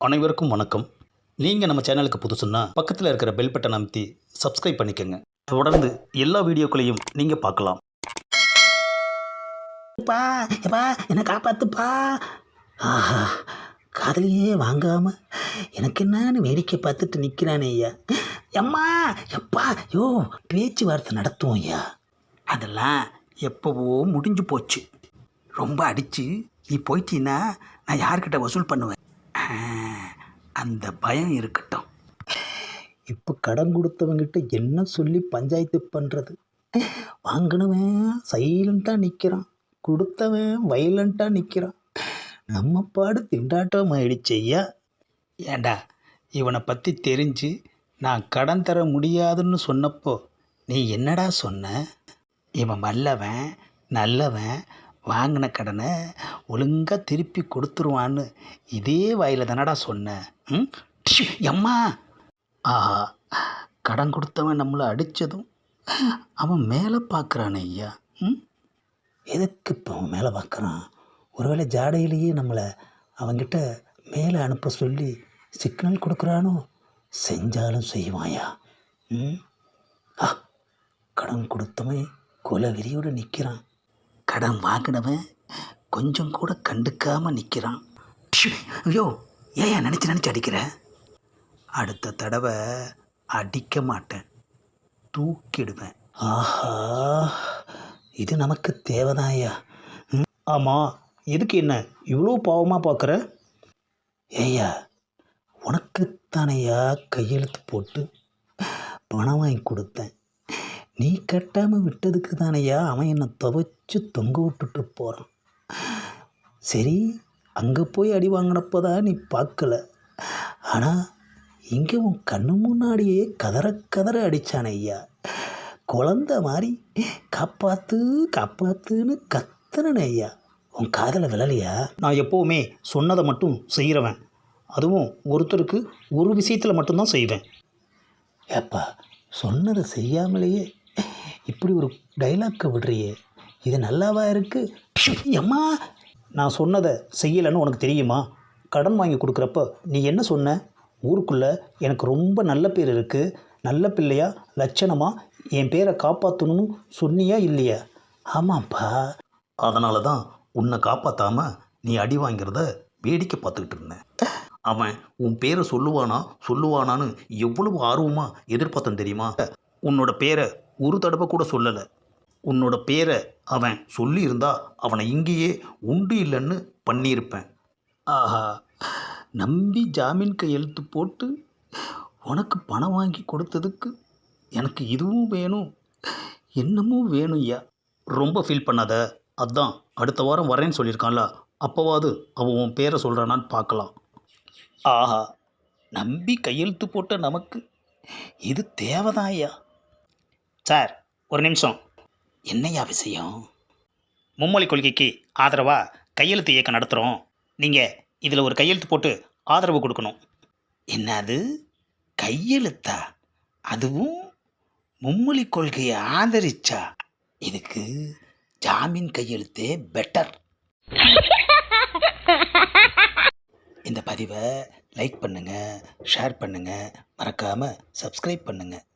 அனைவருக்கும் வணக்கம். நீங்கள் நம்ம சேனலுக்கு புதுசுன்னா பக்கத்தில் இருக்கிற பெல் பட்டன் அமைத்தி சப்ஸ்கிரைப் பண்ணிக்கோங்க. தொடர்ந்து எல்லா வீடியோக்களையும் நீங்கள் பார்க்கலாம். எப்பா எப்பா என்னை காப்பாத்துப்பா. ஆஹா, காதலியே வாங்காம எனக்கு என்னன்னு வேடிக்கை பார்த்துட்டு நிற்கிறானே ஐயா. எம்மா எப்பா யோ பேச்சுவார்த்தை நடத்துவோம் ஐயா. அதெல்லாம் எப்போவோ முடிஞ்சு போச்சு. ரொம்ப அடித்து நீ போயிட்டீன்னா நான் யார்கிட்ட வசூல் பண்ணுவேன்? அந்த பயம் இருக்கட்டும். இப்போ கடன் கொடுத்தவங்கிட்ட என்ன சொல்லி பஞ்சாயத்து பண்ணுறது? வாங்கினவன் சைலண்ட்டாக நிற்கிறான், கொடுத்தவன் வைலண்ட்டாக நிற்கிறான். நம்ம பாடு திண்டாட்டம் ஆயிடுச்சு ஐயா. ஏண்டா இவனை பற்றி தெரிஞ்சு நான் கடன் தர முடியாதுன்னு சொன்னப்போ நீ என்னடா சொன்ன? இவன் வல்லவன் நல்லவன், வாங்கின கடனை ஒழுங்காக திருப்பி கொடுத்துருவான்னு இதே வாயில் தானடா சொன்னேன். அம்மா ஆஹா, கடன் கொடுத்தவன் நம்மளை அடித்ததும் அவன் மேலே பார்க்குறானே ஐயா. எதுக்கு இப்போ அவன் மேலே பார்க்குறான்? ஒருவேளை ஜாடையிலேயே நம்மளை அவங்கிட்ட மேலே அனுப்ப சொல்லி சிக்னல் கொடுக்குறானோ? செஞ்சாலும் செய்வாயா? கடன் கொடுத்தவன் கொலை வெறியோடு நிற்கிறான், கடன் வாங்கினவன் கொஞ்சம் கூட கண்டுக்காமல் நிற்கிறான். ஐயோ ஏன் நினச்சி அடிக்கிற? அடுத்த தடவை அடிக்க மாட்டேன், தூக்கிடுவேன். ஆஹா, இது நமக்கு தேவைதான்யா. ஆமாம், எதுக்கு என்ன இவ்வளோ பாவமாக பார்க்குற? ஏய்யா, உனக்குத்தானையா கையெழுத்து போட்டு பணம் வாங்கி கொடுத்தேன். நீ கட்டாமல் விட்டதுக்கு தானையா அவன் என்னை துவைச்சு தொங்க விட்டுட்டு போகிறான். சரி, அங்கே போய் அடி வாங்கினப்போ தான் நீ பார்க்கல. ஆனால் இங்கே உன் கண்ணு முன்னாடியே கதற கதற அடித்தானே ஐயா. குழந்த மாதிரி காப்பாற்று காப்பாற்றுன்னு கத்துனே ஐயா. உன் காதலை விழலையா? நான் எப்போவுமே சொன்னதை மட்டும் செய்கிறவன், அதுவும் ஒருத்தருக்கு ஒரு விஷயத்தில் மட்டும்தான் செய்வேன். ஏப்பா, சொன்னதை செய்யாமலேயே இப்படி ஒரு டைலாக்கை விடுறியே, இது நல்லாவா இருக்குது? அம்மா, நான் சொன்னதை செய்யலைன்னு உனக்கு தெரியுமா? கடன் வாங்கி கொடுக்குறப்ப நீ என்ன சொன்ன? ஊருக்குள்ளே எனக்கு ரொம்ப நல்ல பேர் இருக்குது, நல்ல பிள்ளையா லட்சணமாக என் பேரை காப்பாற்றணும்னு சொன்னியா இல்லையா? ஆமாப்பா. அதனால தான் உன்னை காப்பாற்றாமல் நீ அடி வாங்கிறத வேடிக்கை பார்த்துக்கிட்டு இருந்தேன். அவன் உன் பேரை சொல்லுவானான்னு எவ்வளவு ஆர்வமாக எதிர்பார்த்தேன் தெரியுமா? உன்னோட பேரை ஒரு தடவை கூட சொல்லலை. உன்னோட பேரை அவன் சொல்லியிருந்தா அவனை இங்கேயே உண்டு இல்லைன்னு பண்ணியிருப்பேன். ஆஹா, நம்பி ஜாமீன் கையெழுத்து போட்டு உனக்கு பணம் வாங்கி கொடுத்ததுக்கு எனக்கு இதுவும் வேணும் என்னமும் வேணும் ஐயா. ரொம்ப ஃபீல் பண்ணாத. அதான் அடுத்த வாரம் வரேன்னு சொல்லியிருக்கான்ல, அப்போவாது அவன் உன் பேரை சொல்கிறானான்னு பார்க்கலாம். ஆஹா, நம்பி கையெழுத்து போட்ட நமக்கு இது தேவைதான் ஐயா. சார், ஒரு நிமிஷம். என்னையா விஷயம்? மும்மொழி கொள்கைக்கு ஆதரவாக கையெழுத்து இயக்கம் நடத்துகிறோம். நீங்கள் இதில் ஒரு கையெழுத்து போட்டு ஆதரவு கொடுக்கணும். என்னது கையெழுத்தா? அதுவும் மும்மொழி கொள்கையை ஆதரிச்சா? இதுக்கு ஜாமீன் கையெழுத்தே பெட்டர். இந்த பதிவை லைக் பண்ணுங்கள், ஷேர் பண்ணுங்கள், மறக்காமல் சப்ஸ்கிரைப் பண்ணுங்கள்.